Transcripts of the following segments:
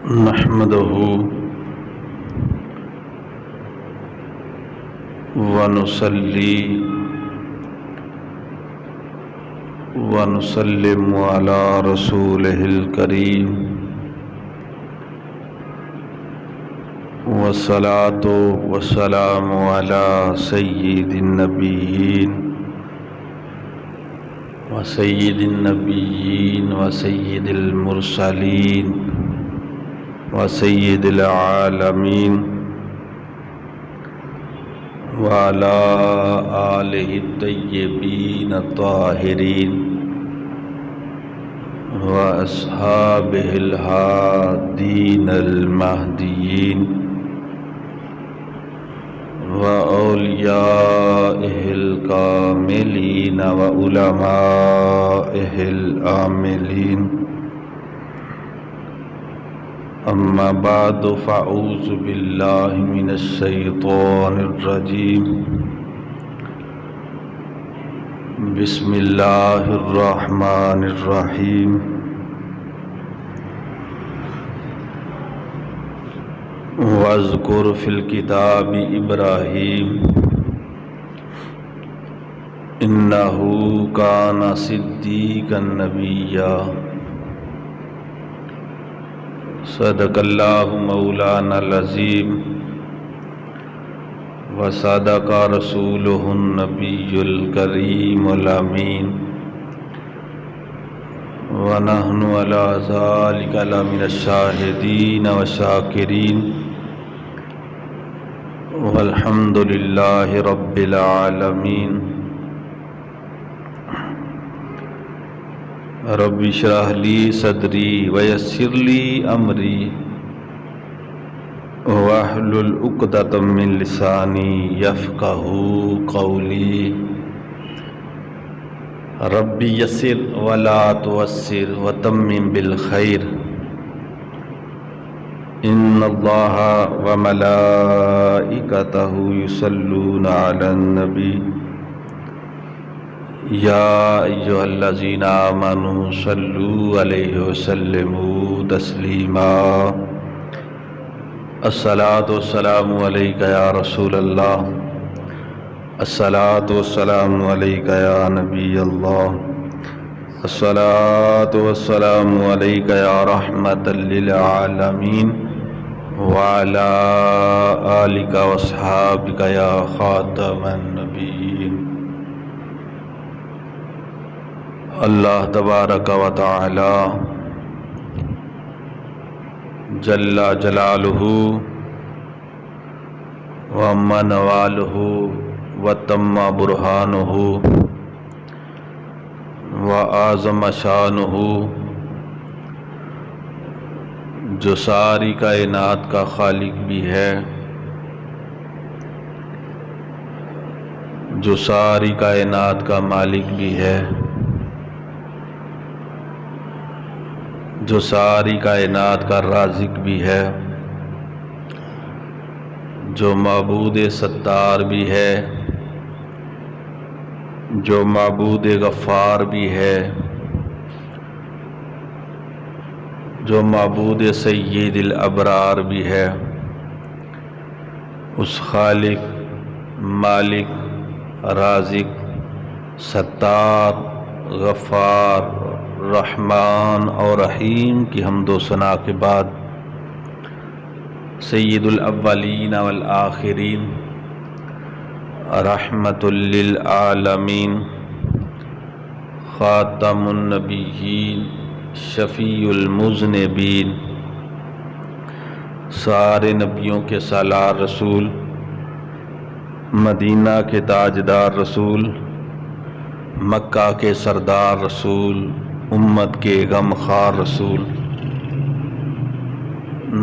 نحمده ونصلي ونسلم على رسوله الكريم والصلاة والسلام على سيد النبيين وسيد المرسلين وسيد العالمين وعلى آله الطيبين الطاهرين وأصحابه الهادين المهديين وأوليائه الكاملين وعلمائه العاملين. أما بعد فأعوذ بالله من الشيطان الرجيم. بسم الله الرحمن الرحيم. واذكر في الكتاب إبراهيم إنه كان صديقا نبيا. صدق اللہ مولانا العظیم وصدق رسولہ النبی الکریم الامین ونحن علی ذلک لمن الشاہدین والشاکرین والحمد للہ رب العالمین. رب اشرح لی صدری ویسر لی امری واحلل عقدۃ من لسانی یفقہوا قولی. رب یسر ولا تعسر وتمم بالخیر. ان اللہ وملائکتہ یصلون علی النبی یا ایھا الذین آمنوا صلوا علیہ وسلموا تسلیما. الصلاۃ والسلام علیک یا رسول اللہ. الصلاۃ والسلام علیک یا نبی اللہ. الصلاۃ والسلام علیک یا رحمۃ للعالمین وعلی آلک واصحابک یا خاتم النبیین. اللہ تبارک و تعالی جل جلالہ وعم نوالہ وتم برہانہ وعظم شانہ، جو ساری کائنات کا خالق بھی ہے، جو ساری کائنات کا مالک بھی ہے، جو ساری کائنات کا رازق بھی ہے، جو معبود ستار بھی ہے، جو معبود غفار بھی ہے، جو معبود سید الابرار بھی ہے. اس خالق، مالک، رازق، ستار، غفار، رحمان اور رحیم کی حمد و ثنا کے بعد سید الاولین والآخرین، رحمت للعالمین، خاتم النبیین، شفیع المذنبین، سارے نبیوں کے سالار رسول، مدینہ کے تاجدار رسول، مکہ کے سردار رسول، امت کے غمخوار رسول،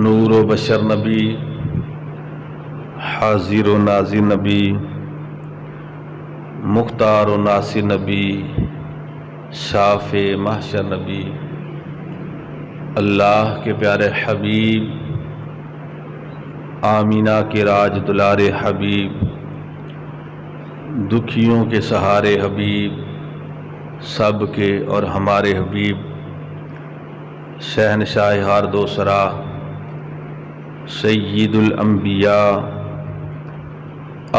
نور و بشر نبی، حاضر و ناظر نبی، مختار و ناصر نبی، شافع محشر نبی، اللہ کے پیارے حبیب، آمینہ کے راج دلار حبیب، دکھیوں کے سہارے حبیب، سب کے اور ہمارے حبیب شہنشاہ ہر دو سرا سید الانبیاء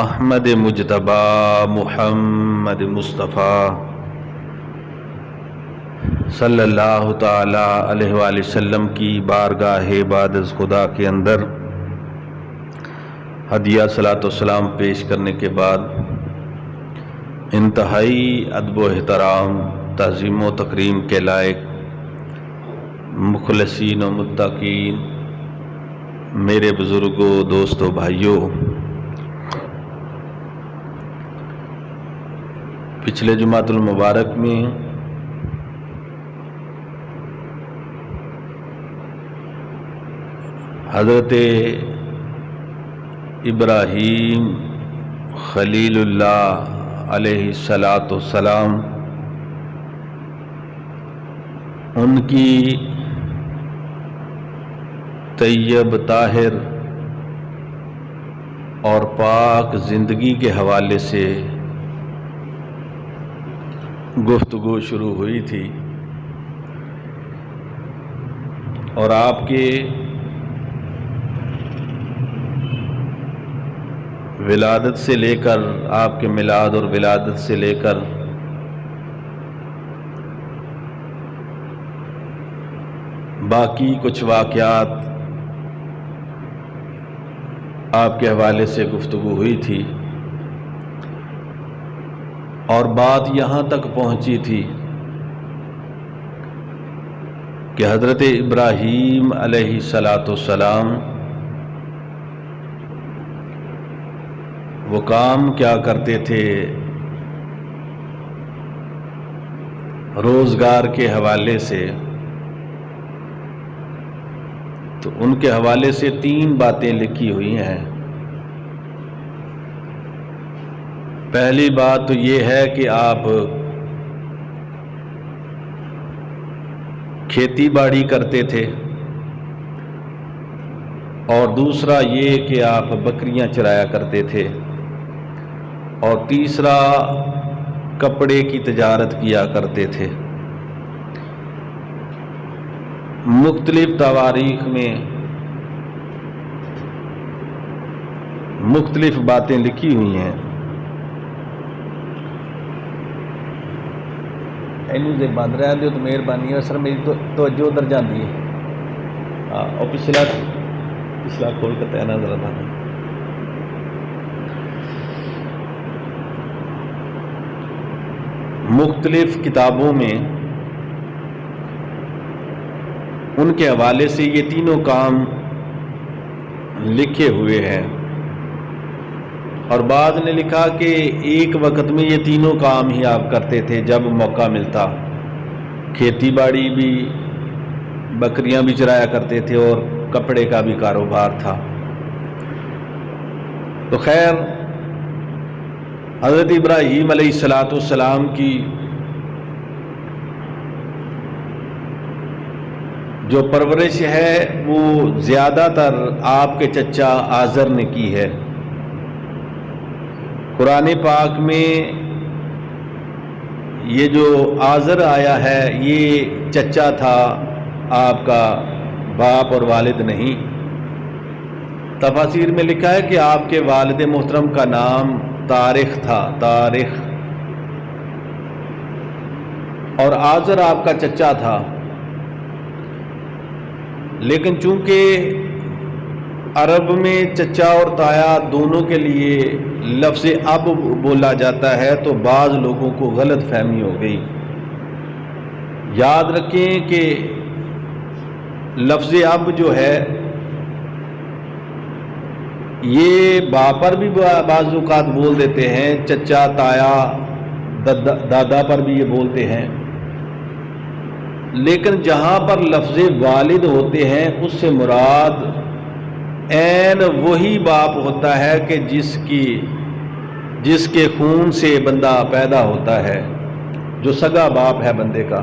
احمد مجتبی محمد مصطفیٰ صلی اللہ تعالی علیہ وآلہ وسلم کی بارگاہ بارز خدا کے اندر ہدیہ صلاۃ و سلام پیش کرنے کے بعد انتہائی ادب و احترام، تعظیم و تکریم کے لائق مخلصین و متقین میرے بزرگوں، دوستوں، بھائیوں، پچھلے جمعۃ المبارک میں حضرت ابراہیم خلیل اللہ علیہ الصلاۃ والسلام ان کی طیب طاہر اور پاک زندگی کے حوالے سے گفتگو شروع ہوئی تھی، اور آپ کے ولادت سے لے کر، آپ کے میلاد اور ولادت سے لے کر باقی کچھ واقعات آپ کے حوالے سے گفتگو ہوئی تھی، اور بات یہاں تک پہنچی تھی کہ حضرت ابراہیم علیہ الصلاۃ والسلام وہ کام کیا کرتے تھے روزگار کے حوالے سے، تو ان کے حوالے سے 3 باتیں لکھی ہوئی ہیں۔ پہلی بات تو یہ ہے کہ آپ کھیتی باڑی کرتے تھے، اور دوسرا یہ کہ آپ بکریاں چرایا کرتے تھے، اور تیسرا کپڑے کی تجارت کیا کرتے تھے۔ مختلف تواریخ میں مختلف باتیں لکھی ہوئی ہیں۔ اینو بند رہا دو تو مہربانی ہے سر، میری توجہ ادھر جاندی ہے، اور پچھلا کھول کے تینا ذرا تھا۔ مختلف کتابوں میں ان کے حوالے سے یہ تینوں کام لکھے ہوئے ہیں، اور بعض نے لکھا کہ ایک وقت میں یہ تینوں کام ہی آپ کرتے تھے جب موقع ملتا، کھیتی باڑی بھی، بکریاں بھی چرایا کرتے تھے، اور کپڑے کا بھی کاروبار تھا۔ تو خیر، حضرت ابراہیم علیہ الصلاۃ والسلام کی جو پرورش ہے وہ زیادہ تر آپ کے چچا آزر نے کی ہے۔ قرآن پاک میں یہ جو آزر آیا ہے یہ چچا تھا، آپ کا باپ اور والد نہیں۔ تفاسیر میں لکھا ہے کہ آپ کے والد محترم کا نام طارق تھا، طارق، اور آزر آپ کا چچا تھا، لیکن چونکہ عرب میں چچا اور تایا دونوں کے لیے لفظ اب بولا جاتا ہے، تو بعض لوگوں کو غلط فہمی ہو گئی۔ یاد رکھیں کہ لفظ اب جو ہے یہ باپ پر بھی بعض اوقات بول دیتے ہیں، چچا، تایا، دادا پر بھی یہ بولتے ہیں، لیکن جہاں پر لفظ والد ہوتے ہیں اس سے مراد عین وہی باپ ہوتا ہے کہ جس کے خون سے بندہ پیدا ہوتا ہے، جو سگا باپ ہے بندے کا۔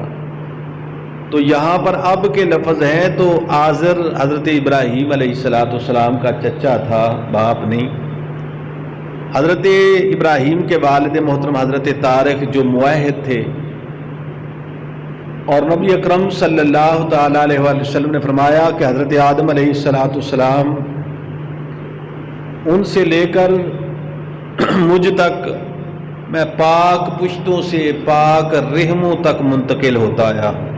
تو یہاں پر اب کے لفظ ہیں، تو آزر حضرت ابراہیم علیہ الصلاۃ والسلام کا چچا تھا، باپ نہیں۔ حضرت ابراہیم کے والد محترم حضرت طارق جو موحد تھے، اور نبی اکرم صلی اللہ تعالی علیہ وآلہ وسلم نے فرمایا کہ حضرت آدم علیہ الصلاۃ والسلام ان سے لے کر مجھ تک میں پاک پشتوں سے پاک رحموں تک منتقل ہوتا آیا ہوں۔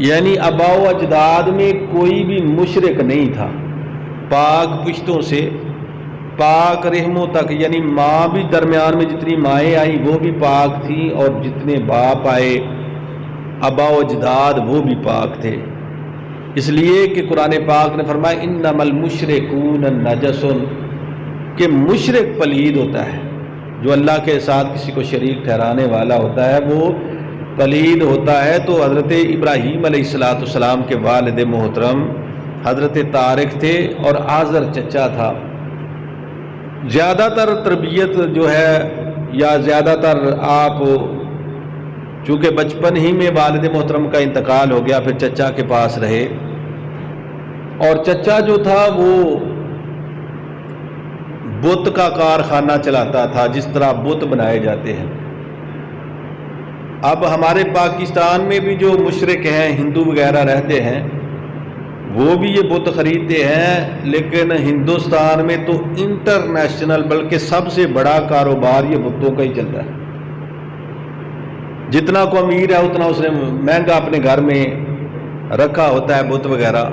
یعنی آباء و اجداد میں کوئی بھی مشرک نہیں تھا، پاک پشتوں سے پاک رحموں تک، یعنی ماں بھی درمیان میں جتنی مائیں آئیں وہ بھی پاک تھیں، اور جتنے باپ آئے آباء و اجداد وہ بھی پاک تھے۔ اس لیے کہ قرآن پاک نے فرمایا انما المشرکون نجس، کہ مشرک پلید ہوتا ہے، جو اللہ کے ساتھ کسی کو شریک ٹھہرانے والا ہوتا ہے وہ پلید ہوتا ہے۔ تو حضرت ابراہیم علیہ السلام کے والد محترم حضرت طارق تھے اور آزر چچا تھا۔ زیادہ تر تربیت جو ہے یا زیادہ تر آپ چونکہ بچپن ہی میں والد محترم کا انتقال ہو گیا، پھر چچا کے پاس رہے، اور چچا جو تھا وہ بت کا کارخانہ چلاتا تھا، جس طرح بت بنائے جاتے ہیں۔ اب ہمارے پاکستان میں بھی جو مشرک ہیں، ہندو وغیرہ رہتے ہیں، وہ بھی یہ بت خریدتے ہیں، لیکن ہندوستان میں تو انٹرنیشنل بلکہ سب سے بڑا کاروبار یہ بتوں کا ہی چلتا ہے۔ جتنا کو امیر ہے اتنا اس نے مہنگا اپنے گھر میں رکھا ہوتا ہے بت وغیرہ۔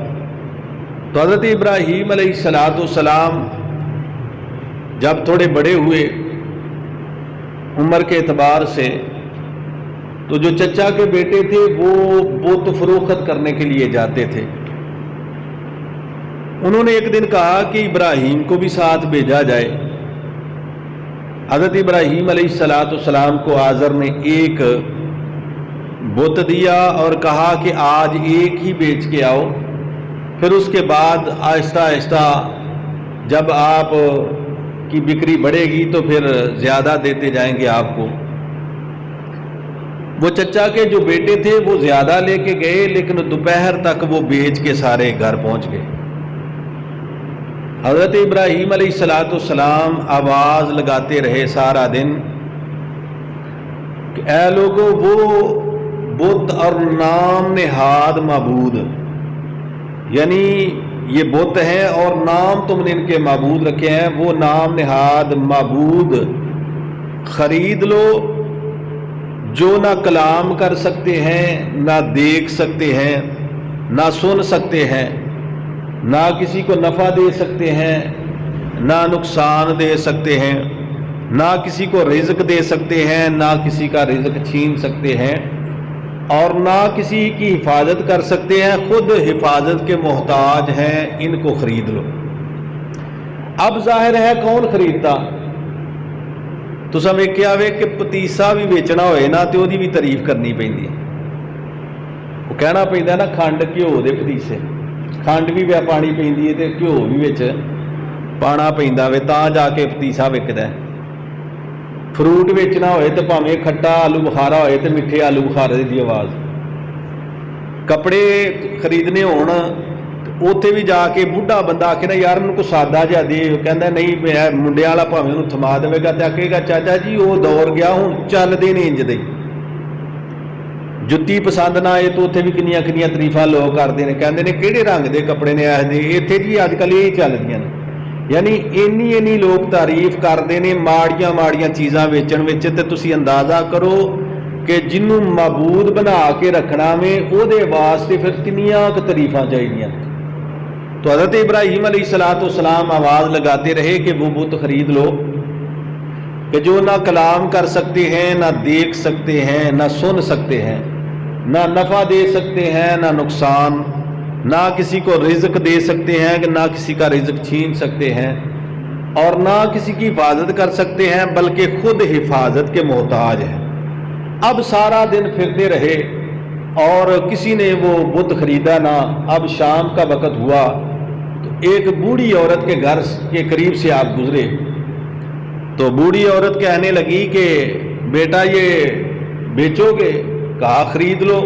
تو حضرت ابراہیم علیہ السلام جب تھوڑے بڑے ہوئے عمر کے اعتبار سے، تو جو چچا کے بیٹے تھے وہ بت فروخت کرنے کے لیے جاتے تھے۔ انہوں نے ایک دن کہا کہ ابراہیم کو بھی ساتھ بھیجا جائے۔ حضرت ابراہیم علیہ السلام کو آزر نے ایک بت دیا اور کہا کہ آج ایک ہی بیچ کے آؤ، پھر اس کے بعد آہستہ آہستہ جب آپ کی بکری بڑھے گی تو پھر زیادہ دیتے جائیں گے آپ کو۔ وہ چچا کے جو بیٹے تھے وہ زیادہ لے کے گئے، لیکن دوپہر تک وہ بیچ کے سارے گھر پہنچ گئے۔ حضرت ابراہیم علیہ السلام آواز لگاتے رہے سارا دن کہ اے لوگو، وہ بت اور نام نہاد معبود، یعنی یہ بت ہیں اور نام تم نے ان کے معبود رکھے ہیں، وہ نام نہاد معبود خرید لو جو نہ کلام کر سکتے ہیں، نہ دیکھ سکتے ہیں، نہ سن سکتے ہیں، نہ کسی کو نفع دے سکتے ہیں، نہ نقصان دے سکتے ہیں، نہ کسی کو رزق دے سکتے ہیں، نہ کسی کا رزق چھین سکتے ہیں، اور نہ کسی کی حفاظت کر سکتے ہیں، خود حفاظت کے محتاج ہیں، ان کو خرید لو۔ اب ظاہر ہے کون خریدتا؟ تو سمجھ کے آوے کہ پتیسا بھی بیچنا ہوئے نا تو دی بھی تعریف کرنی پیندی ہے، وہ کہنا پیندا نا کھنڈ گھیو دے پتیسے، کھنڈ بھی پانی پیندی ہے تے گھیو بھی وچ پانا پیندا وے تاں جا کے پتیسا وکدا ہے۔ فروٹ بیچنا ہوئے تو پاویں کھٹا آلو بخارا ہوئے تو میٹھے آلو بخارے دی آواز۔ کپڑے خریدنے ہون اوتھے بھی جا کے بڈھا بندہ آکھے نا یار انہوں کو سادہ جا دے، کہندا نہیں منڈے والا پاویں انہوں تھما دے گا تے آکھے گا چاچا جی وہ دور گیا ہوں چلدے نہیں انج دے۔ جُتی پسند نہ آئے تو اتنے بھی کنیاں کنیاں تریفاں لوگ کرتے ہیں، کہتے ہیں کہڑے رنگ دے کپڑے نے آئے اتنے جی اج کل یہ چلدیاں نے۔ یعنی اینی لوگ تعریف کرتے ہیں ماڑیاں ماڑیاں چیزاں ویچن وچ، تے تسی اندازہ کرو کہ جنوں معبود بنا کے رکھنا میں او دے واسطے پھر کنیاں تعریفاں چاہیے۔ تو حضرت ابراہیم علیہ السلام آواز لگاتے رہے کہ وہ بت خرید لو کہ جو نہ کلام کر سکتے ہیں، نہ دیکھ سکتے ہیں، نہ سن سکتے ہیں، نہ نفع دے سکتے ہیں نہ نقصان، نہ کسی کو رزق دے سکتے ہیں کہ نہ کسی کا رزق چھین سکتے ہیں، اور نہ کسی کی حفاظت کر سکتے ہیں بلکہ خود حفاظت کے محتاج ہیں۔ اب سارا دن پھرتے رہے اور کسی نے وہ بت خریدا نہ۔ اب شام کا وقت ہوا تو ایک بوڑھی عورت کے گھر کے قریب سے آپ گزرے، تو بوڑھی عورت کہنے لگی کہ بیٹا یہ بیچو گے؟ کہا خرید لو۔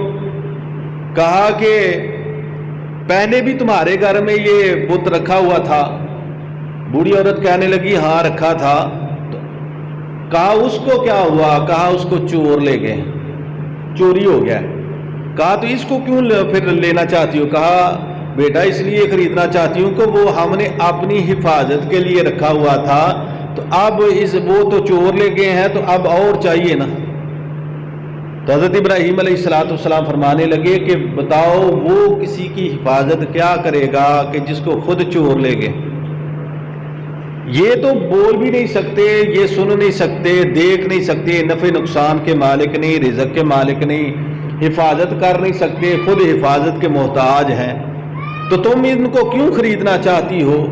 کہا کہ پہلے بھی تمہارے گھر میں یہ بت رکھا ہوا تھا؟ بوڑھی عورت کہنے لگی ہاں رکھا تھا۔ کہا اس کو کیا ہوا؟ کہا اس کو چور لے گئے، چوری ہو گیا۔ کہا تو اس کو کیوں پھر لینا چاہتی ہو؟ کہا بیٹا اس لیے خریدنا چاہتی ہوں کہ وہ ہم نے اپنی حفاظت کے لیے رکھا ہوا تھا، تو اب وہ تو چور لے گئے ہیں تو اب اور چاہیے نا۔ تو حضرت ابراہیم علیہ السلام فرمانے لگے کہ بتاؤ وہ کسی کی حفاظت کیا کرے گا کہ جس کو خود چور لے گئے؟ یہ تو بول بھی نہیں سکتے، یہ سن نہیں سکتے، دیکھ نہیں سکتے، نفع نقصان کے مالک نہیں، رزق کے مالک نہیں، حفاظت کر نہیں سکتے، خود حفاظت کے محتاج ہیں، تو تم ان کو کیوں خریدنا چاہتی ہو؟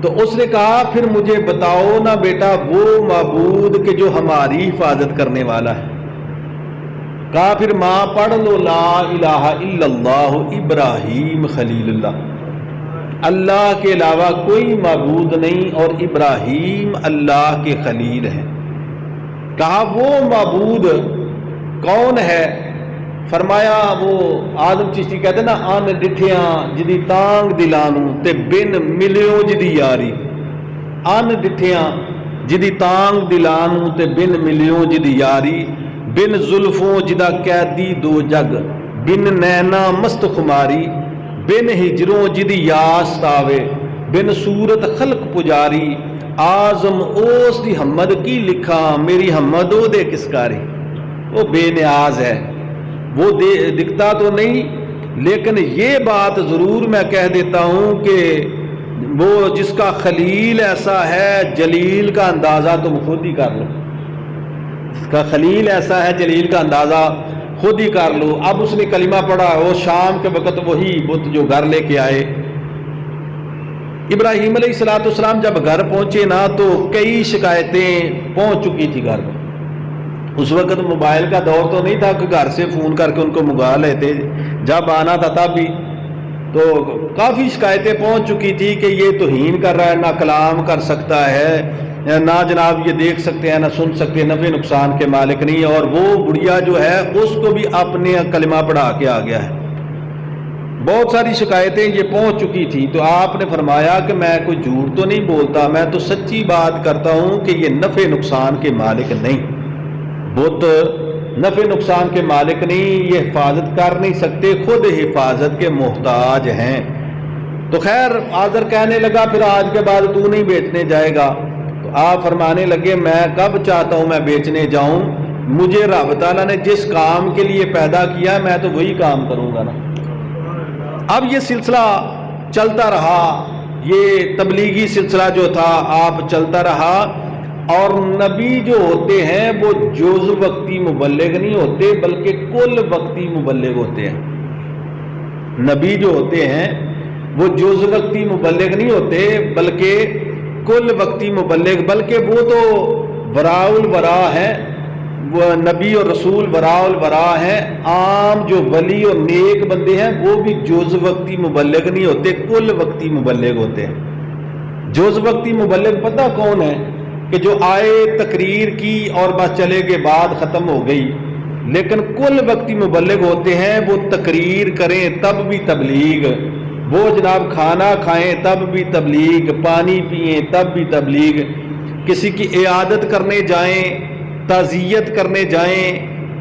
تو اس نے کہا پھر مجھے بتاؤ نا بیٹا وہ معبود کہ جو ہماری حفاظت کرنے والا ہے۔ کہا پھر ماں پڑھ لو لا الہ الا اللہ ابراہیم خلیل اللہ، اللہ کے علاوہ کوئی معبود نہیں اور ابراہیم اللہ کے خلیل ہیں۔ کہا وہ معبود کون ہے؟ فرمایا وہ آدم چشتی کہتے ہیں نا ان ڈٹھیاں جدی تانگ دلانوں تے بن ملیو جدی یاری، ان ڈٹھیاں جدی تانگ دلانوں تے بن ملیو جدی یاری، بن زلفوں جدا قیدی دو جگ، بن نینا مست خماری، بن ہجروں جدی یاس تاوے، بن صورت خلق پجاری، آزم اوس دی حمد کی لکھا میری حمد او دے کس کاری۔ وہ بے نیاز ہے، وہ دکھتا تو نہیں، لیکن یہ بات ضرور میں کہہ دیتا ہوں کہ وہ جس کا خلیل ایسا ہے جلیل کا اندازہ تم خود ہی کر لو، اس کا خلیل ایسا ہے جلیل کا اندازہ خود ہی کر لو۔ اب اس نے کلمہ پڑھا، وہ شام کے وقت وہی بت جو گھر لے کے آئے۔ ابراہیم علیہ السلام جب گھر پہنچے نا تو کئی شکایتیں پہنچ چکی تھی گھر میں۔ اس وقت موبائل کا دور تو نہیں تھا کہ گھر سے فون کر کے ان کو منگا لیتے، جب آنا تھا تب بھی تو کافی شکایتیں پہنچ چکی تھی کہ یہ توہین کر رہا ہے، نہ کلام کر سکتا ہے، نہ جناب یہ دیکھ سکتے ہیں، نہ سن سکتے ہیں، نفع نقصان کے مالک نہیں، اور وہ بڑھیا جو ہے اس کو بھی اپنے کلمہ پڑھا کے آ گیا ہے۔ بہت ساری شکایتیں یہ پہنچ چکی تھی، تو آپ نے فرمایا کہ میں کوئی جھوٹ تو نہیں بولتا، میں تو سچی بات کرتا ہوں کہ یہ نفع نقصان کے مالک نہیں، بت نفع نقصان کے مالک نہیں، یہ حفاظت کر نہیں سکتے، خود حفاظت کے محتاج ہیں۔ تو خیر آذر کہنے لگا پھر آج کے بعد تو نہیں بیچنے جائے گا؟ تو آپ فرمانے لگے میں کب چاہتا ہوں میں بیچنے جاؤں، مجھے رب تعالیٰ نے جس کام کے لیے پیدا کیا میں تو وہی کام کروں گا نا۔ اب یہ سلسلہ چلتا رہا، یہ تبلیغی سلسلہ جو تھا آپ چلتا رہا، اور نبی جو ہوتے ہیں وہ جز وقتی مبلغ نہیں ہوتے بلکہ کل وقتی مبلغ ہوتے ہیں۔ نبی جو ہوتے ہیں وہ جز وقتی مبلغ نہیں ہوتے بلکہ کل وقتی مبلغ، بلکہ وہ تو وراء الورا ہیں، وہ نبی اور رسول وراء الورا ہیں۔ عام جو ولی اور نیک بندے ہیں وہ بھی جز وقتی مبلغ نہیں ہوتے، کل وقتی مبلغ ہوتے ہیں۔ جز وقتی مبلغ پتہ کون ہے؟ کہ جو آئے تقریر کی اور بس چلے کے بعد ختم ہو گئی، لیکن کل وقتی مبلغ ہوتے ہیں وہ تقریر کریں تب بھی تبلیغ، وہ جناب کھانا کھائیں تب بھی تبلیغ، پانی پئیں تب بھی تبلیغ، کسی کی عیادت کرنے جائیں، تعزیت کرنے جائیں،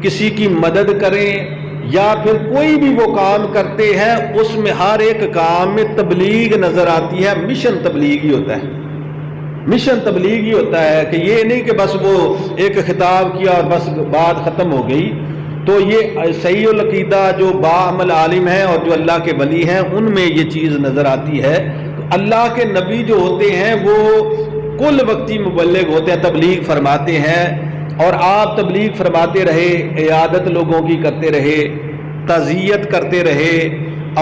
کسی کی مدد کریں، یا پھر کوئی بھی وہ کام کرتے ہیں اس میں ہر ایک کام میں تبلیغ نظر آتی ہے۔ مشن تبلیغ ہی ہوتا ہے، مشن تبلیغ ہی ہوتا ہے کہ یہ نہیں کہ بس وہ ایک خطاب کیا اور بس بات ختم ہو گئی۔ تو یہ صحیح العقیدہ جو باعمل عالم ہیں اور جو اللہ کے ولی ہیں ان میں یہ چیز نظر آتی ہے۔ تو اللہ کے نبی جو ہوتے ہیں وہ کل وقتی مبلغ ہوتے ہیں، تبلیغ فرماتے ہیں، اور آپ تبلیغ فرماتے رہے، عیادت لوگوں کی کرتے رہے، تعزیت کرتے رہے،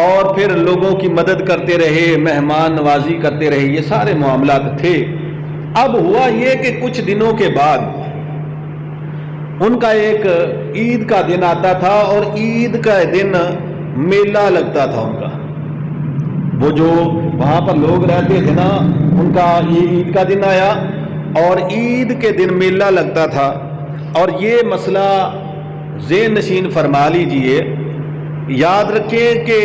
اور پھر لوگوں کی مدد کرتے رہے، مہمان نوازی کرتے رہے، یہ سارے معاملات تھے۔ اب ہوا یہ کہ کچھ دنوں کے بعد ان کا ایک عید کا دن آتا تھا، اور عید کا دن میلہ لگتا تھا ان کا، وہ جو وہاں پر لوگ رہتے تھے نا ان کا یہ عید کا دن آیا اور عید کے دن میلہ لگتا تھا۔ اور یہ مسئلہ ذہن نشین فرما لیجئے، یاد رکھیں کہ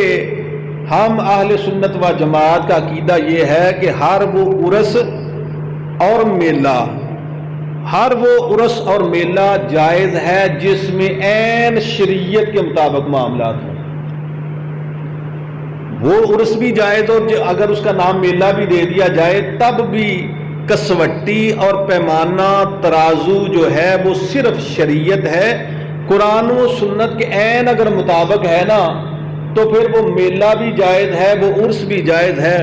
ہم اہل سنت و جماعت کا عقیدہ یہ ہے کہ ہر وہ عرس اور میلہ، ہر وہ عرس اور میلہ جائز ہے جس میں عین شریعت کے مطابق معاملات ہوں۔ وہ عرس بھی جائز، اور اگر اس کا نام میلہ بھی دے دیا جائے تب بھی کسوٹی اور پیمانہ ترازو جو ہے وہ صرف شریعت ہے، قرآن و سنت کے عین اگر مطابق ہے نا تو پھر وہ میلہ بھی جائز ہے، وہ عرس بھی جائز ہے۔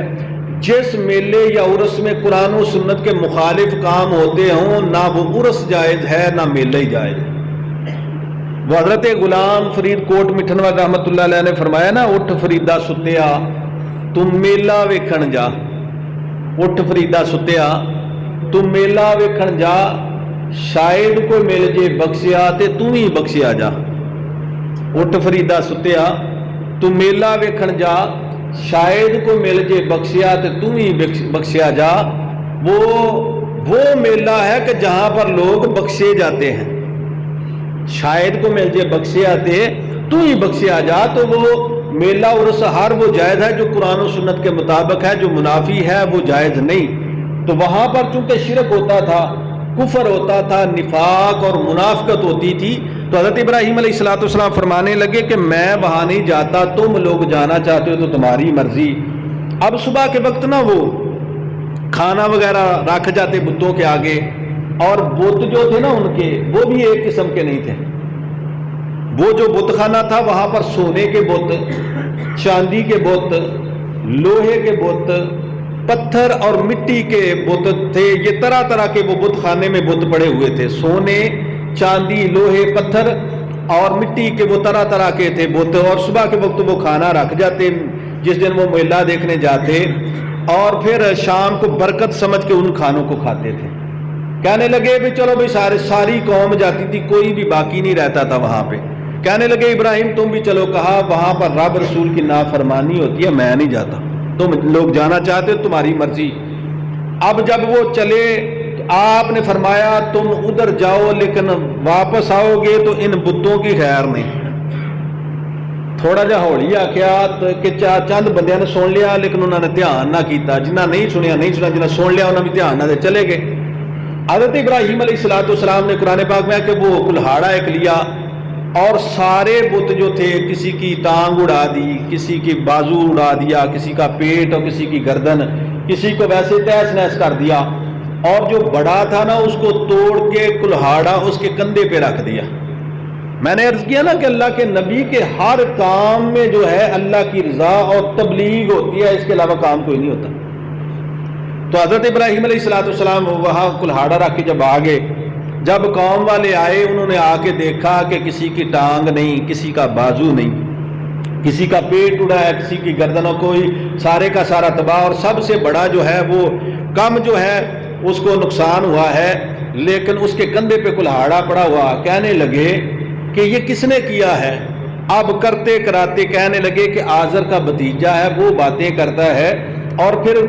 جس میلے یا عرس میں قرآن و سنت کے مخالف کام ہوتے ہوں نہ وہ عرس جائز ہے نہ میلہ ہی جائز ہے۔ وہ حضرت غلام فرید کوٹ مٹھن والا رحمت اللہ علیہ نے فرمایا نا، اٹھ فریدا ستیا تم میلہ ویکھن جا، اٹھ فریدا ستیا تم میلہ ویکھن جا، شاید کوئی مل جے بخشیا تے تم ہی بخشیا جا۔ اٹھ فریدا ستیا تم میلہ ویکھن جا، شاید کوئی مل جے بخشیا تے تم ہی بخشیا جا۔ وہ میلہ ہے کہ جہاں پر لوگ بخشے جاتے ہیں، شاید کو مل جے بخشیا تے تو ہی بخشیا جا۔ تو وہ میلہ عرس ہر وہ جائز ہے جو قرآن و سنت کے مطابق ہے، جو منافی ہے وہ جائز نہیں۔ تو وہاں پر چونکہ شرک ہوتا تھا، کفر ہوتا تھا، نفاق اور منافقت ہوتی تھی، تو حضرت ابراہیم علیہ السلام فرمانے لگے کہ میں وہاں نہیں جاتا، تم لوگ جانا چاہتے ہو تو تمہاری مرضی۔ اب صبح کے وقت نا وہ کھانا وغیرہ رکھ جاتے بتوں کے آگے، اور بت جو تھے نا ان کے وہ بھی ایک قسم کے نہیں تھے۔ وہ جو بت خانہ تھا وہاں پر سونے کے بت، چاندی کے بت، لوہے کے بت، پتھر اور مٹی کے بت تھے، یہ طرح طرح کے وہ بت خانے میں بت پڑے ہوئے تھے، سونے، چاندی، لوہے، پتھر اور مٹی کے وہ طرح طرح کے تھے بت۔ اور صبح کے وقت وہ کھانا رکھ جاتے جس دن وہ میلہ دیکھنے جاتے، اور پھر شام کو برکت سمجھ کے ان کھانوں کو کھاتے تھے۔ کہنے لگے بھی چلو بھائی ساری قوم جاتی تھی، کوئی بھی باقی نہیں رہتا تھا وہاں پہ۔ کہنے لگے ابراہیم تم بھی چلو، کہا وہاں پر رب رسول کی نافرمانی ہوتی ہے، میں نہیں جاتا، تم لوگ جانا چاہتے ہو تمہاری مرضی۔ اب جب وہ چلے تو آپ نے فرمایا تم ادھر جاؤ لیکن واپس آؤ گے تو ان بتوں کی خیر نہیں۔ تھوڑا جا ہولی آخیا کہ چند بندیاں نے سن لیا لیکن انہوں نے دھیان نہ کیتا، جنہ نہیں سنیا نہیں سنیا، جنہ سن لیا انہوں نے بھی دھیان نہ دے، چلے گئے۔ حضرت ابراہیم علیہ السلام نے قرآن پاک میں کہ وہ کلہاڑا ایک لیا اور سارے بت جو تھے، کسی کی ٹانگ اڑا دی، کسی کی بازو اڑا دیا، کسی کا پیٹ اور کسی کی گردن، کسی کو ویسے تہس نہس کر دیا، اور جو بڑا تھا نا اس کو توڑ کے کلہاڑا اس کے کندھے پہ رکھ دیا۔ میں نے عرض کیا نا کہ اللہ کے نبی کے ہر کام میں جو ہے اللہ کی رضا اور تبلیغ ہوتی ہے، اس کے علاوہ کام کوئی نہیں ہوتا۔ تو حضرت ابراہیم علیہ السلام وہاں کلہاڑا رکھ کے جب آگے، جب قوم والے آئے انہوں نے آ کے دیکھا کہ کسی کی ٹانگ نہیں، کسی کا بازو نہیں، کسی کا پیٹ اڑا ہے، کسی کی گردن، کوئی سارے کا سارا تباہ، اور سب سے بڑا جو ہے وہ کم جو ہے اس کو نقصان ہوا ہے، لیکن اس کے کندھے پہ کلہاڑا پڑا ہوا۔ کہنے لگے کہ یہ کس نے کیا ہے؟ اب کرتے کراتے کہنے لگے کہ آزر کا بھتیجا ہے، وہ باتیں کرتا ہے، اور پھر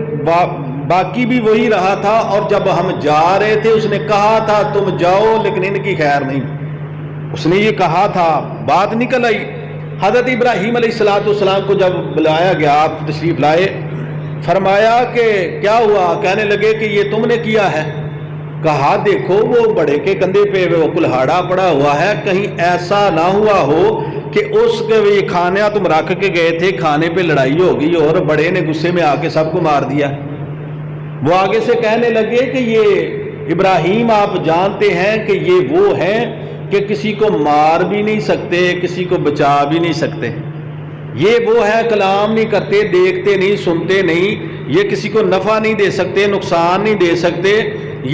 باقی بھی وہی رہا تھا، اور جب ہم جا رہے تھے اس نے کہا تھا تم جاؤ لیکن ان کی خیر نہیں، اس نے یہ کہا تھا، بات نکل آئی۔ حضرت ابراہیم علیہ السلام کو جب بلایا گیا، آپ تشریف لائے، فرمایا کہ کیا ہوا؟ کہنے لگے کہ یہ تم نے کیا ہے۔ کہا دیکھو وہ بڑے کے کندھے پہ وہ کلہاڑا پڑا ہوا ہے، کہیں ایسا نہ ہوا ہو کہ اس کے یہ کھانا تم رکھ کے گئے تھے، کھانے پہ لڑائی ہو گئی اور بڑے نے غصے میں آ کے سب کو مار دیا۔ وہ آگے سے کہنے لگے کہ یہ ابراہیم آپ جانتے ہیں کہ یہ وہ ہیں کہ کسی کو مار بھی نہیں سکتے، کسی کو بچا بھی نہیں سکتے، یہ وہ ہے کلام نہیں کرتے، دیکھتے نہیں، سنتے نہیں، یہ کسی کو نفع نہیں دے سکتے، نقصان نہیں دے سکتے،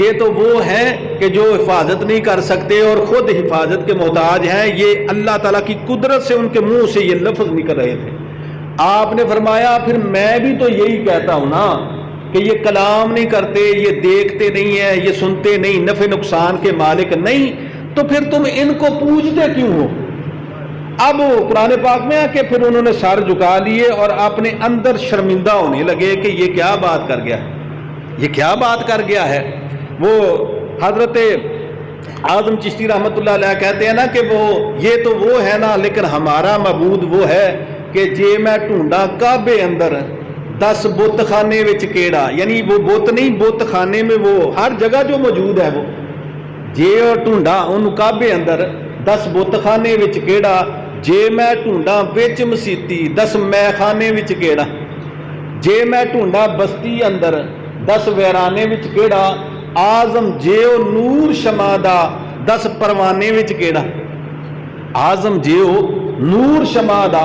یہ تو وہ ہیں کہ جو حفاظت نہیں کر سکتے اور خود حفاظت کے محتاج ہیں۔ یہ اللہ تعالیٰ کی قدرت سے ان کے منہ سے یہ لفظ نکل رہے تھے۔ آپ نے فرمایا پھر میں بھی تو یہی کہتا ہوں نا کہ یہ کلام نہیں کرتے، یہ دیکھتے نہیں ہیں، یہ سنتے نہیں، نفع نقصان کے مالک نہیں، تو پھر تم ان کو پوجتے کیوں ہو؟ اب قرآن پاک میں ہے کہ پھر انہوں نے سر جھکا لیے اور اپنے اندر شرمندہ ہونے لگے کہ یہ کیا بات کر گیا ہے، یہ کیا بات کر گیا ہے۔ وہ حضرت اعظم چشتی رحمت اللہ علیہ کہتے ہیں نا کہ یہ تو وہ ہے نا، لیکن ہمارا معبود وہ ہے کہ جے میں ڈھونڈا کعبے اندر 10 بت خانے وچ کیڑا، یعنی وہ بت نہیں، بت خانے میں وہ ہر جگہ جو موجود ہے وہ جے اور ڈھونڈا ان کعبے اندر 10 بت خانے وچ کیڑا ਜੇ ਮੈਂ ਢੂੰਡਾਂ ਵਿੱਚ ਮਸੀਤੀ, 10 ਮੈਖਾਨੇ ਵਿੱਚ ਕਿਹੜਾ। ਜੇ ਮੈਂ ਢੂੰਡਾਂ ਬਸਤੀ ਅੰਦਰ, 10 ਵੈਰਾਨੇ ਵਿੱਚ ਕਿਹੜਾ। ਆਜ਼ਮ ਜੇ ਉਹ ਨੂਰ ਸ਼ਮਾ ਦਾ, 10 ਪਰਵਾਨੇ ਵਿੱਚ ਕਿਹੜਾ। ਆਜ਼ਮ ਜੇ ਉਹ ਨੂਰ ਸ਼ਮਾ ਦਾ,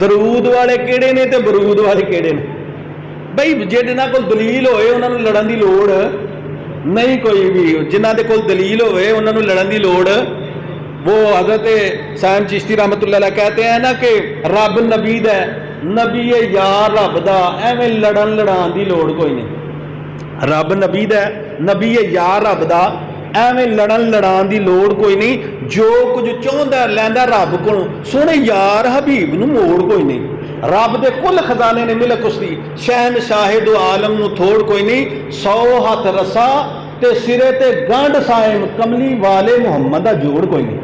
درود والے کیڑے نے تے برود والے کیڑے نے؟ بھائی جنہاں کول دلیل ہوئے انہاں نوں لڑن دی لوڑ نہیں کوئی بھی، جنہاں دے کول دلیل ہوئے انہاں نوں لڑن دی لوڑ۔ وہ حضرت سائم چشتی رحمۃ اللہ علیہ کہتے ہیں نا کہ رب نبی دا نبی یار رب دا، ایویں لڑن لڑان دی لوڑ کوئی نہیں۔ رب نبی دا نبی یار رب دا، ایویں لڑن لڑان دی لوڑ کوئی نہیں۔ جو کچھ چاہندا لیندا رب کولوں، سونے یار حبیب نوں موڑ کوئی نہیں۔ رب دے کل خزانے نے ملک اس دی، شہنشاہ دو عالم نو تھوڑ کوئی نہیں۔ 100 ہاتھ رسا تے سرے تے گنڈ سائم کملی والے محمد دا جوڑ کوئی نہیں۔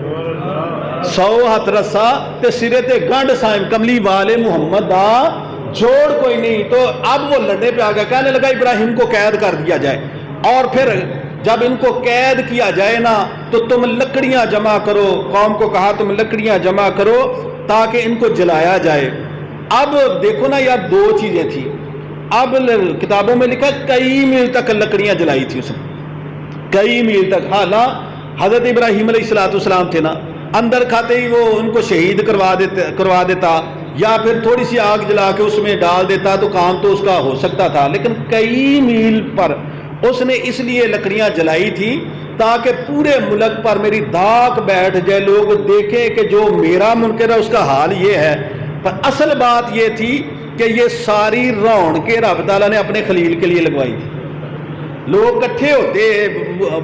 100 ہاتھ رسا تے سرے تے گنڈ سائم کملی والے محمد دا جوڑ کوئی نہیں۔ تو اب وہ لڑنے پہ آ گیا، کہنے لگا ابراہیم کو قید کر دیا جائے، اور پھر جب ان کو قید کیا جائے نا تو تم لکڑیاں جمع کرو۔ قوم کو کہا تم لکڑیاں جمع کرو تاکہ ان کو جلایا جائے۔ اب دیکھو نا یار، دو چیزیں تھیں۔ اب کتابوں میں لکھا کئی میل تک لکڑیاں جلائی تھی اس نے، کئی میل تک۔ حالہ حضرت ابراہیم علیہ السلام تھے نا، اندر کھاتے ہی وہ ان کو شہید کروا دیتا، یا پھر تھوڑی سی آگ جلا کے اس میں ڈال دیتا تو کام تو اس کا ہو سکتا تھا۔ لیکن کئی میل پر اس نے اس لیے لکڑیاں جلائی تھی تاکہ پورے ملک پر میری داغ بیٹھ جائے، لوگ دیکھیں کہ جو میرا منکر ہے اس کا حال یہ ہے۔ پر اصل بات یہ تھی کہ یہ ساری رونقیں رب تعالیٰ نے اپنے خلیل کے لیے لگوائی تھی۔ لوگ کٹھے ہوتے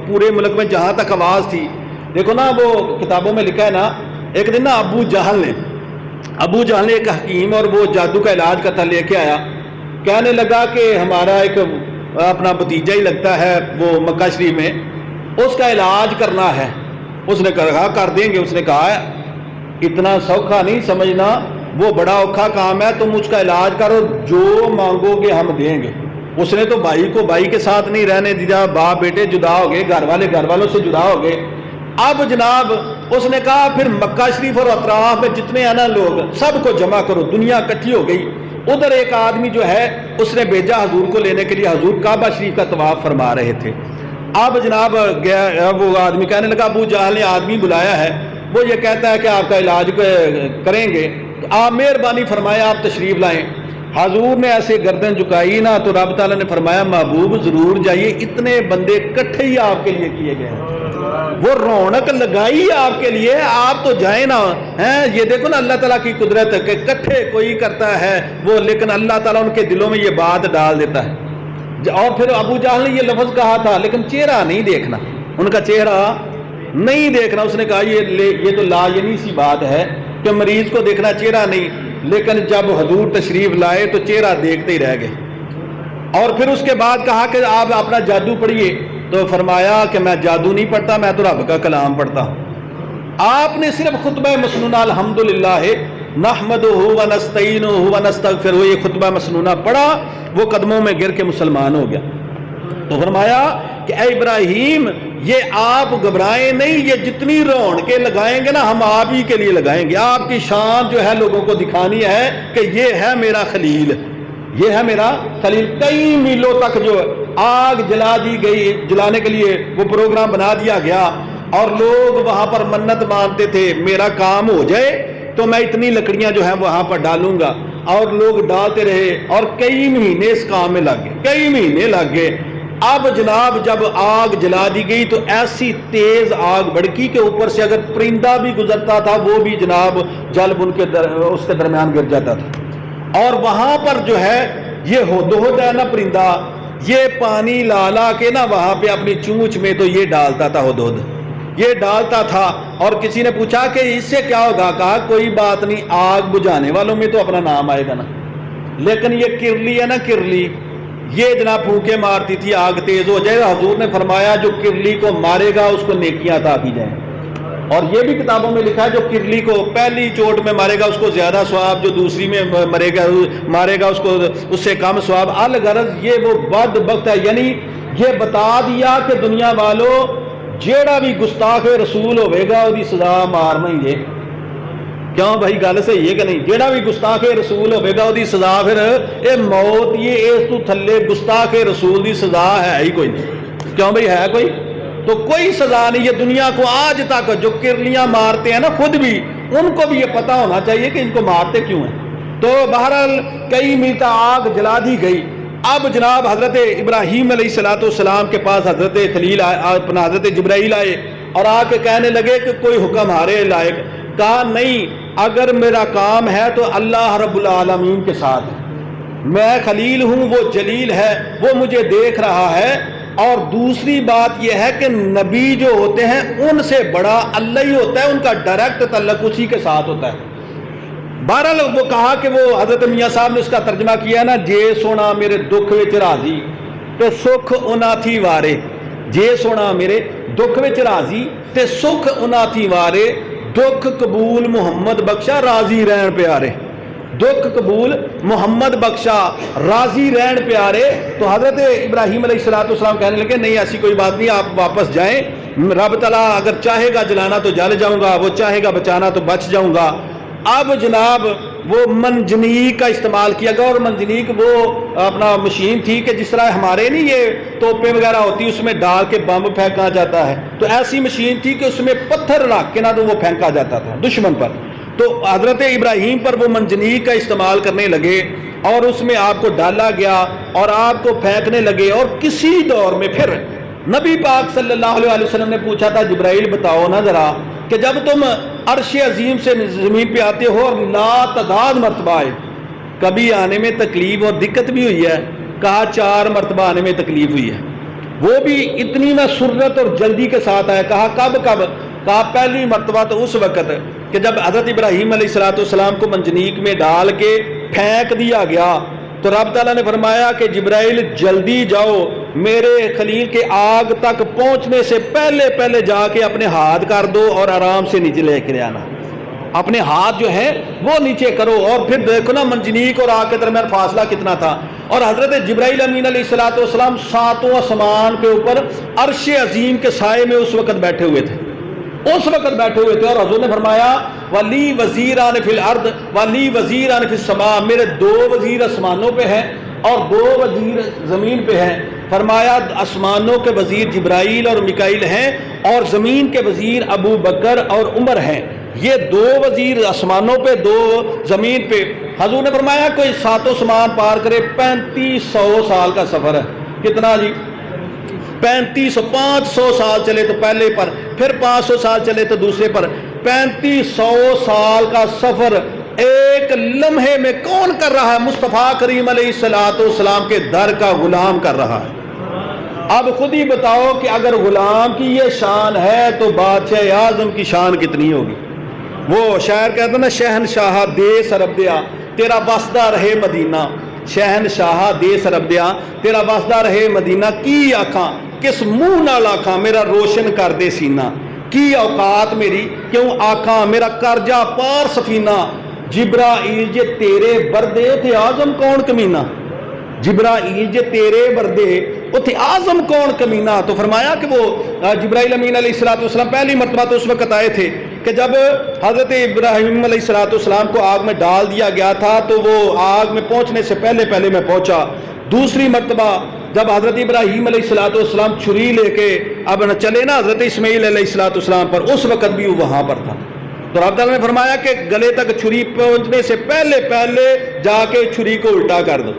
پورے ملک میں جہاں تک آواز تھی۔ دیکھو نا، وہ کتابوں میں لکھا ہے نا، ایک دن نا ابو جہل نے ایک حکیم اور وہ جادو کا علاج کرتا لے کے آیا، کہنے لگا کہ ہمارا ایک اپنا بھتیجا ہی لگتا ہے وہ مکہ شریف میں، اس کا علاج کرنا ہے۔ اس نے کہا کر دیں گے۔ اس نے کہا اتنا سوکھا نہیں سمجھنا، وہ بڑا اوکھا کام ہے، تم اس کا علاج کرو، جو مانگو گے ہم دیں گے۔ اس نے تو بھائی کو بھائی کے ساتھ نہیں رہنے دیا، باپ بیٹے جدا ہو گئے، گھر والے گھر والوں سے جدا ہو گئے۔ اب جناب اس نے کہا پھر مکہ شریف اور اطراف میں جتنے ہیں نا لوگ سب کو جمع کرو، دنیا اکٹھی ہو گئی۔ ادھر ایک آدمی جو ہے اس نے بھیجا حضور کو لینے کے لیے، حضور کعبہ شریف کا طواف فرما رہے تھے۔ اب جناب گیا وہ آدمی، کہنے لگا ابو جہل نے آدمی بلایا ہے، وہ یہ کہتا ہے کہ آپ کا علاج کریں گے، تو آپ مہربانی فرمایا آپ تشریف لائیں۔ حضور نے ایسے گردن جھکائی نا تو رب تعالیٰ نے فرمایا محبوب ضرور جائیے، اتنے بندے کٹھے ہی آپ کے لیے کیے گئے ہیں، وہ رونق لگائی آپ کے لیے، آپ تو جائیں نا۔ یہ دیکھو نا اللہ تعالیٰ کی قدرت کہ کٹھے کوئی کرتا ہے وہ، لیکن اللہ تعالیٰ ان کے دلوں میں یہ بات ڈال دیتا ہے۔ اور پھر ابو جہل نے یہ لفظ کہا تھا، لیکن چہرہ نہیں دیکھنا، ان کا چہرہ نہیں دیکھنا۔ اس نے کہا یہ تو لازمی سی بات ہے کہ مریض کو دیکھنا، چہرہ نہیں۔ لیکن جب حضور تشریف لائے تو چہرہ دیکھتے ہی رہ گئے۔ اور پھر اس کے بعد کہا کہ آپ اپنا جادو پڑھیے، تو فرمایا کہ میں جادو نہیں پڑھتا، میں تو رب کا کلام پڑھتا ہوں۔ آپ نے صرف خطبہ مسنونہ الحمدللہ نحمدہ ونستعینہ ونستغفرہ یہ خطبہ مسنونہ پڑھا، وہ قدموں میں گر کے مسلمان ہو گیا۔ تو فرمایا کہ اے ابراہیم، یہ آپ گھبرائیں نہیں، یہ جتنی رونقیں لگائیں گے نا ہم آپ ہی کے لیے لگائیں گے۔ آپ کی شان جو ہے لوگوں کو دکھانی ہے کہ یہ ہے میرا خلیل، یہ ہے میرا خلیل۔ کئی میلوں تک جو آگ جلا دی گئی، جلانے کے لیے وہ پروگرام بنا دیا گیا، اور لوگ وہاں پر منت مانتے تھے میرا کام ہو جائے تو میں اتنی لکڑیاں جو ہیں وہاں پر ڈالوں گا، اور لوگ ڈالتے رہے، اور کئی مہینے اس کام میں لگ گئے، کئی مہینے لگ گئے۔ اب جناب جب آگ جلا دی گئی تو ایسی تیز آگ بڑکی کہ اوپر سے اگر پرندہ بھی گزرتا تھا وہ بھی جناب جل بن کے اس کے درمیان گر جاتا تھا۔ اور وہاں پر جو ہے یہ ہدہد ہے نا پرندہ، یہ پانی لا لا کے نا وہاں پہ اپنی چونچ میں تو یہ ڈالتا تھا، ہدہد یہ ڈالتا تھا۔ اور کسی نے پوچھا کہ اس سے کیا ہوگا؟ کہا کوئی بات نہیں، آگ بجھانے والوں میں تو اپنا نام آئے گا نا۔ لیکن یہ کرلی ہے نا، کرلی یہ جناب پھونکے مارتی تھی، آگ تیز ہو جائے۔ حضور نے فرمایا جو کرلی کو مارے گا اس کو نیکیاں عطا کی جائیں۔ اور یہ بھی کتابوں میں لکھا ہے جو کرلی کو پہلی چوٹ میں مارے گا اس کو زیادہ ثواب، جو دوسری میں مارے گا اس کو اس سے کم ثواب۔ الغرض یہ وہ بدبخت ہے، یعنی یہ بتا دیا کہ دنیا والوں جیڑا بھی گستاخ رسول ہوئے گا وہ سزا مارنا ہی ہے۔ کیوں بھائی گل صحیح ہے کہ نہیں؟ جیڑا بھی گستاخ رسول ہوئے گا وہ سزا پھر اے موت، یہ اس تو تھلے گستاخ رسول دی سزا ہے ہی کوئی نہیں۔ کیوں بھائی ہے کوئی؟ تو کوئی سزا نہیں۔ یہ دنیا کو آج تک جو کرلیاں مارتے ہیں نا، خود بھی ان کو بھی یہ پتا ہونا چاہیے کہ ان کو مارتے کیوں ہیں۔ تو بہرحال کئی میٹر آگ جلا دی گئی. اب جناب حضرت ابراہیم علیہ السلام کے پاس حضرت خلیل اپنا حضرت جبرائیل آئے اور آ کے کہنے لگے کہ کوئی حکم ہمارے لائق. کہا نہیں، اگر میرا کام ہے تو اللہ رب العالمین کے ساتھ ہے. میں خلیل ہوں، وہ جلیل ہے، وہ مجھے دیکھ رہا ہے. اور دوسری بات یہ ہے کہ نبی جو ہوتے ہیں ان سے بڑا اللہ ہی ہوتا ہے، ان کا ڈائریکٹ تعلق اسی کے ساتھ ہوتا ہے. بہرحال وہ کہا کہ وہ حضرت میاں صاحب نے اس کا ترجمہ کیا نا، جے سونا میرے دکھ وچ راضی تے سکھ اُنہاں تھی وارے. جے سونا میرے دکھ وچ راضی تے سکھ اُنہاں تھی وارے. دکھ قبول محمد بخشا راضی رہن پیارے. دکھ قبول محمد بخشا راضی رہن پیارے. تو حضرت ابراہیم علیہ السلام کہنے لگے نہیں ایسی کوئی بات نہیں، آپ واپس جائیں. رب تعالیٰ اگر چاہے گا جلانا تو جل جاؤں گا، وہ چاہے گا بچانا تو بچ جاؤں گا. اب جناب وہ منجنیق کا استعمال کیا گیا، اور منجنیق وہ اپنا مشین تھی کہ جس طرح ہمارے نہیں یہ توپیں وغیرہ ہوتی اس میں ڈال کے بم پھینکا جاتا ہے، تو ایسی مشین تھی کہ اس میں پتھر رکھ کے نہ تو وہ پھینکا جاتا تھا دشمن پر. تو حضرت ابراہیم پر وہ منجنیق کا استعمال کرنے لگے اور اس میں آپ کو ڈالا گیا اور آپ کو پھینکنے لگے. اور کسی دور میں پھر نبی پاک صلی اللہ علیہ وسلم نے پوچھا تھا جبرائیل بتاؤ نا ذرا کہ جب تم عرش عظیم سے زمین پہ آتے ہو اور لا تعداد مرتبہ آئے، کبھی آنے میں تکلیف اور دقت بھی ہوئی ہے؟ کہا 4 مرتبہ آنے میں تکلیف ہوئی ہے، وہ بھی اتنی نہ سرعت اور جلدی کے ساتھ آیا. کہا کب؟ کہا پہلی مرتبہ تو اس وقت کہ جب حضرت ابراہیم علیہ السلام کو منجنیق میں ڈال کے پھینک دیا گیا تو رب تعالیٰ نے فرمایا کہ جبرائیل جلدی جاؤ، میرے خلیل کے آگ تک پہنچنے سے پہلے جا کے اپنے ہاتھ کر دو اور آرام سے نیچے لے کے آنا. اپنے ہاتھ جو ہیں وہ نیچے کرو اور پھر دیکھو نا منجنیق اور آگ کے درمیان فاصلہ کتنا تھا. اور حضرت جبرائیل امین علیہ السلام 7 آسمان کے اوپر عرش عظیم کے سائے میں اس وقت بیٹھے ہوئے تھے. اور حضور نے فرمایا ولی وزیران فی الارض ولی وزیران فی السماء، میرے 2 وزیر آسمانوں پہ ہیں اور 2 وزیر زمین پہ ہیں. فرمایا آسمانوں کے وزیر جبرائیل اور میکائیل ہیں اور زمین کے وزیر ابو بکر اور عمر ہیں. یہ 2 وزیر آسمانوں پہ 2 زمین پہ. حضور نے فرمایا کوئی 7 آسمان پار کرے 3500 سال کا سفر ہے. کتنا جی؟ 500 سال چلے تو پہلے پر، پھر 500 سال چلے تو دوسرے پر. 3500 سال کا سفر ایک لمحے میں کون کر رہا ہے؟ مصطفیٰ کریم علیہ السلام کے در کا غلام کر رہا ہے. اب خود ہی بتاؤ کہ اگر غلام کی یہ شان ہے تو بادشاہ اعظم کی شان کتنی ہوگی. وہ شاعر کہتا نا شہنشاہ دیس عرب دیا تیرا واسطہ رہے مدینہ. شہنشاہ دیس عرب دیا تیرا واسطہ رہے مدینہ. کی آکھاں کس منہ نال آکھاں میرا روشن کر دے سینہ. کی اوقات میری کیوں آکھاں میرا کرجا پار سفینہ. جبرائیل جے تیرے بردے تھے آزم کون کمینہ. جبرائیل جے تیرے بردے اتھے آزم کون کمینہ. تو فرمایا کہ وہ جبرائیل امین علیہ السلام پہلی مرتبہ تو اس وقت آئے تھے کہ جب حضرت ابراہیم علیہ السلام کو آگ میں ڈال دیا گیا تھا تو وہ آگ میں پہنچنے سے پہلے میں پہنچا. دوسری مرتبہ جب حضرت ابراہیم علیہ السلام چھری لے کے اب چلے نا حضرت اسماعیل علیہ السلام پر، اس وقت بھی وہ وہاں پر تھا. تو رب تعالیٰ نے فرمایا کہ گلے تک چھری پہنچنے سے پہلے جا کے چھری کو الٹا کر دو.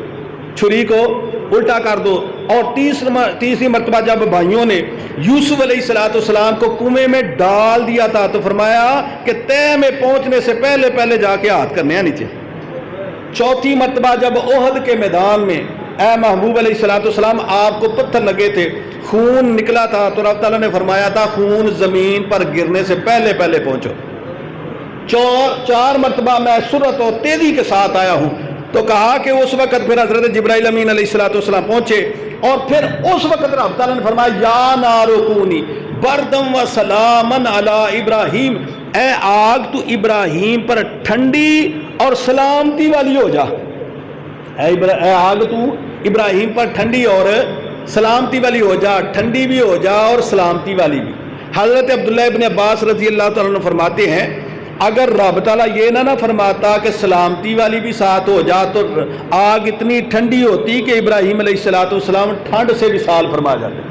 چھری کو الٹا کر دو. اور تیسری مرتبہ جب بھائیوں نے یوسف علیہ السلام کو کنویں میں ڈال دیا تھا تو فرمایا کہ تہ میں پہنچنے سے پہلے جا کے ہاتھ کرنے ہیں نیچے. چوتھی مرتبہ جب احد کے میدان میں اے محبوب علیہ السلام آپ کو پتھر لگے تھے، خون نکلا تھا، تو رب تعالیٰ نے فرمایا تھا خون زمین پر گرنے سے پہلے پہنچو. 4 مرتبہ میں سرعت اور تیزی کے ساتھ آیا ہوں. تو کہا کہ اس وقت پھر حضرت جبرائیل امین علیہ السلام پہنچے اور پھر اس وقت رب تعالیٰ نے فرمایا یا نارو کونی بردم و سلامن علی ابراہیم. اے آگ تو ابراہیم پر ٹھنڈی اور سلامتی والی ہو جا. اے آگ تو ابراہیم پر ٹھنڈی اور سلامتی والی ہو جا. ٹھنڈی بھی ہو جا اور سلامتی والی بھی. حضرت عبداللہ ابن عباس رضی اللہ تعالیٰ عنہ فرماتے ہیں اگر رب تعالیٰ یہ نہ فرماتا کہ سلامتی والی بھی ساتھ ہو جا تو آگ اتنی ٹھنڈی ہوتی کہ ابراہیم علیہ السلام ٹھنڈ سے وصال فرما جاتے.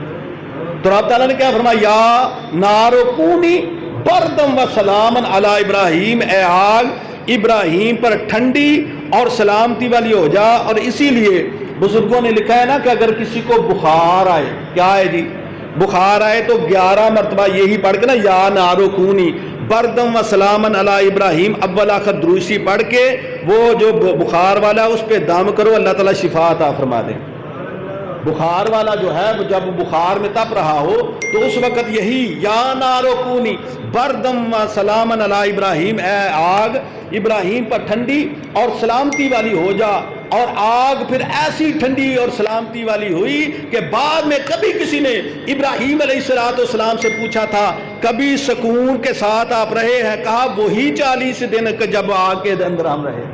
تو رب تعالیٰ نے کیا فرمایا یا نارو کونی بردم و سلامن علی ابراہیم. اے آگ ابراہیم پر ٹھنڈی اور سلامتی والی ہو جا. اور اسی لیے بزرگوں نے لکھا ہے نا کہ اگر کسی کو بخار آئے, کیا ہے جی, بخار آئے تو 11 مرتبہ یہی پڑھ کے نا, یا نارو کونی بردم و سلامن علی ابراہیم اول آخر دروشی پڑھ کے وہ جو بخار والا اس پہ دم کرو, اللہ تعالیٰ شفا عطا فرما دے. بخار والا جو ہے جب بخار میں تپ رہا ہو تو اس وقت یہی یا نارو کونی بردم و سلامن علی ابراہیم, اے آگ ابراہیم پر ٹھنڈی اور سلامتی والی ہو جا. اور آگ پھر ایسی ٹھنڈی اور سلامتی والی ہوئی کہ بعد میں کبھی کسی نے ابراہیم علیہ السلام سے پوچھا تھا کبھی سکون کے ساتھ آپ رہے ہیں؟ کہا وہی 40 دن جب آگ کے اندر ہم رہے,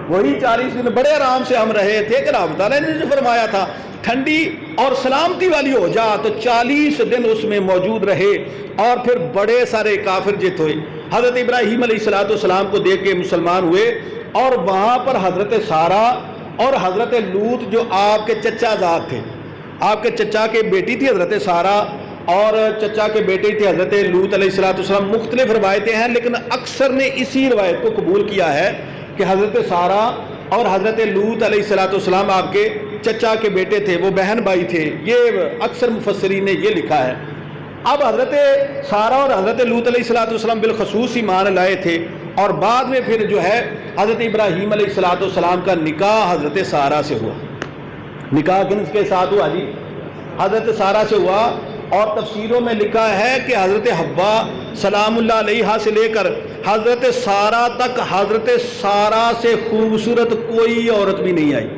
وہی 40 دن بڑے آرام سے ہم رہے تھے. کہ رب تعالیٰ نے جو فرمایا تھا ٹھنڈی اور سلامتی والی ہو جا, تو 40 دن اس میں موجود رہے. اور پھر بڑے سارے کافر جت ہوئے, حضرت ابراہیم علیہ السلام کو دیکھ کے مسلمان ہوئے. اور وہاں پر حضرت سارہ اور حضرت لوط جو آپ کے چچا زاد تھے, آپ کے چچا کے بیٹی تھی حضرت سارہ اور چچا کے بیٹے تھے حضرت لوط علیہ السلام. مختلف روایتیں ہیں لیکن اکثر نے اسی روایت کو قبول کیا ہے کہ حضرت سارہ اور حضرت لوط علیہ السلام آپ کے چچا کے بیٹے تھے, وہ بہن بھائی تھے. یہ اکثر مفسرین نے یہ لکھا ہے. اب حضرت سارہ اور حضرت لوط علیہ السلام بالخصوص ایمان لائے تھے. اور بعد میں پھر جو ہے حضرت ابراہیم علیہ السلام کا نکاح حضرت سارہ سے ہوا. نکاح کن کے ساتھ ہوا جی؟ حضرت سارہ سے ہوا. اور تفسیروں میں لکھا ہے کہ حضرت حوا سلام اللہ علیہا سے لے کر حضرت سارہ تک حضرت سارہ سے خوبصورت کوئی عورت بھی نہیں آئی.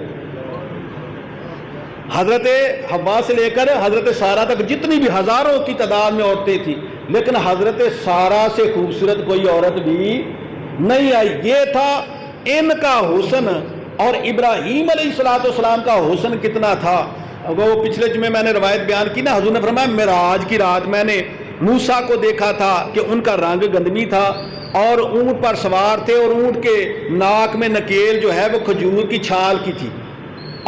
حضرت حوا سے لے کر حضرت سارہ تک جتنی بھی ہزاروں کی تعداد میں عورتیں تھیں, لیکن حضرت سارہ سے خوبصورت کوئی عورت بھی نہیں آئی. یہ تھا ان کا حسن. اور ابراہیم علیہ السلام کا حسن کتنا تھا, وہ پچھلے جمعے میں نے روایت بیان کی نا, حضور نے فرمایا معراج کی رات میں نے موسیٰ کو دیکھا تھا کہ ان کا رنگ گندمی تھا اور اونٹ پر سوار تھے, اور اونٹ کے ناک میں نکیل جو ہے وہ کھجور کی چھال کی تھی.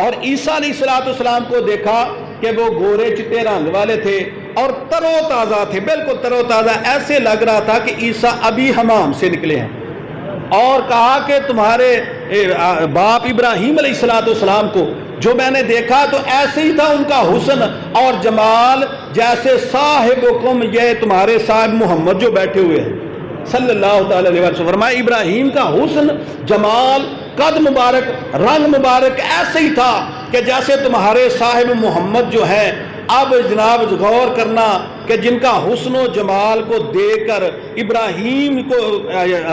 اور عیسیٰ علیہ السلام کو دیکھا کہ وہ گورے چٹے رنگ والے تھے اور تر و تازہ تھے, بالکل تر و تازہ, ایسے لگ رہا تھا کہ عیسیٰ ابھی حمام سے نکلے ہیں. اور کہا کہ تمہارے باپ ابراہیم علیہ السلام کو جو میں نے دیکھا تو ایسے ہی تھا ان کا حسن اور جمال جیسے صاحبکم, یہ تمہارے صاحب محمد جو بیٹھے ہوئے ہیں صلی اللہ تعالی علیہ وسلم. فرمایا ابراہیم کا حسن, جمال, قد مبارک, رنگ مبارک ایسے ہی تھا کہ جیسے تمہارے صاحب محمد جو ہے. اب جناب غور کرنا کہ جن کا حسن و جمال کو دیکھ کر ابراہیم کو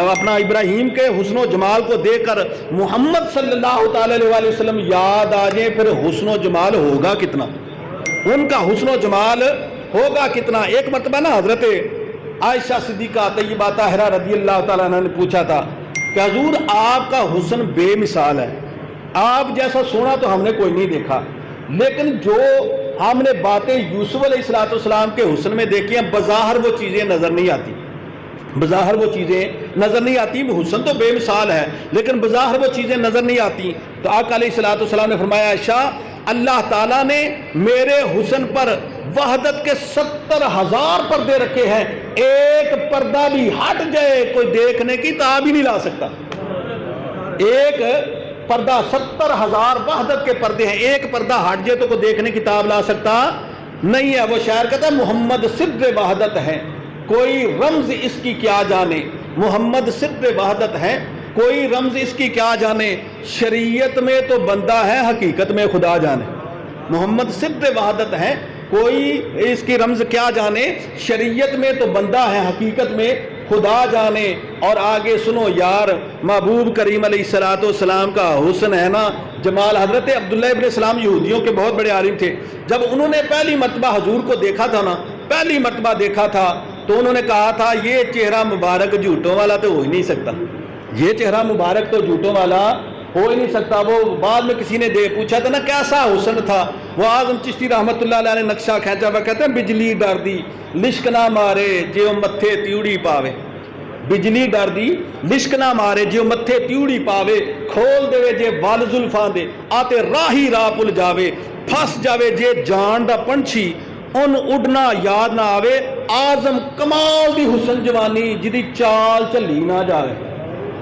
اپنا ابراہیم کے حسن و جمال کو دیکھ کر محمد صلی اللہ تعالی علیہ وسلم یاد آ جائیں, پھر حسن و جمال ہوگا کتنا, ان کا حسن و جمال ہوگا کتنا. ایک مرتبہ نا حضرت عائشہ صدیقہ طیبہ طاہرہ رضی اللہ تعالیٰ عنہ نے پوچھا تھا کہ حضور آپ کا حسن بے مثال ہے, آپ جیسا سونا تو ہم نے کوئی نہیں دیکھا, لیکن جو ہم نے باتیں یوسف علیہ السلام کے حسن میں دیکھی ہیں بظاہر وہ چیزیں نظر نہیں آتی, بظاہر وہ چیزیں نظر نہیں آتی. حسن تو بے مثال ہے لیکن بظاہر وہ چیزیں نظر نہیں آتی. تو آقا علیہ السلام نے فرمایا عائشہ اللہ تعالیٰ نے میرے حسن پر وحدت کے 70,000 پردے رکھے ہیں, ایک پردہ بھی ہٹ جائے کوئی دیکھنے کی تاب ہی نہیں لا سکتا. ایک پردہ 70,000 وحدت کے پردے ہیں, ایک پردہ ہٹ جائے تو کوئی دیکھنے کی تاب لا سکتا نہیں ہے. وہ شاعر کہتا ہے محمد سر وحدت ہے کوئی رمز اس کی کیا جانے, محمد سر وحدت ہے کوئی رمز اس کی کیا جانے, شریعت میں تو بندہ ہے حقیقت میں خدا جانے. محمد سر وحدت ہے کوئی اس کی رمز کیا جانے, شریعت میں تو بندہ ہے حقیقت میں خدا جانے. اور آگے سنو یار, محبوب کریم علیہ السلام کا حسن ہے نا جمال. حضرت عبداللہ ابن سلام یہودیوں کے بہت بڑے عالم تھے. جب انہوں نے پہلی مرتبہ حضور کو دیکھا تھا نا, پہلی مرتبہ دیکھا تھا تو انہوں نے کہا تھا یہ چہرہ مبارک جھوٹوں والا تو ہو ہی نہیں سکتا, یہ چہرہ مبارک تو جھوٹوں والا ہو ہی نہیں سکتا. وہ بعد میں کسی نے پوچھا تھا نا کیسا حسن تھا, وہ اعظم چشتی رحمت اللہ علیہ نے نقشہ کھینچا ہوا, کہتے ہیں بجلی ڈر دی لشک نہ مارے جو متھے تیوڑی پاوے, بجلی ڈر دی لشک نہ مارے جو متھے تیوڑی پاوے, کھول دے جے وال زلفاں دے آتے راہی راہ پل جاوے, پھس جاوے جے جان دا پنچھی ان اڈنا یاد نہ آوے, اعظم کمال دی حسن جوانی جدی چال چلی نہ جاوے.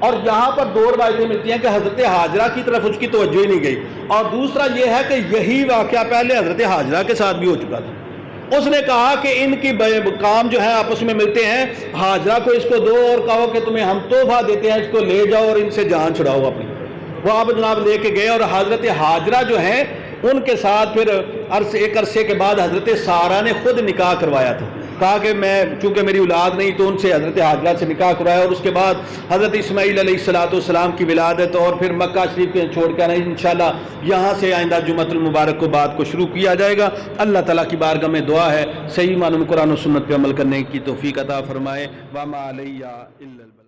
اور یہاں پر دو روایتیں ملتی ہیں کہ حضرت حاجرہ کی طرف اس کی توجہ ہی نہیں گئی، اور دوسرا یہ ہے کہ یہی واقعہ پہلے حضرت حاجرہ کے ساتھ بھی ہو چکا تھا۔ اس نے کہا کہ ان کی کام جو ہے آپس میں ملتے ہیں، حاجرہ کو اس کو دو اور کہو کہ تمہیں ہم تحفہ دیتے ہیں، اس کو لے جاؤ اور ان سے جان چھڑاؤ اپنی۔ وہ آپ جناب لے کے گئے، اور حضرت حاجرہ جو ہیں ان کے ساتھ پھر ایک عرصے کے بعد حضرت سارہ نے خود نکاح کروایا تھا، کہا کہ میں چونکہ میری اولاد نہیں تو ان سے حضرت حاجرہ سے نکاح کروایا، اور اس کے بعد حضرت اسماعیل علیہ السلام کی ولادت، اور پھر مکہ شریف کے چھوڑ کر انشاءاللہ یہاں سے آئندہ جمعۃ المبارک کو بات کو شروع کیا جائے گا۔ اللہ تعالیٰ کی بارگاہ میں دعا ہے صحیح معلوم قرآن و سنت پہ عمل کرنے کی توفیق عطا فرمائے۔ وما علیہ الا البلاغ۔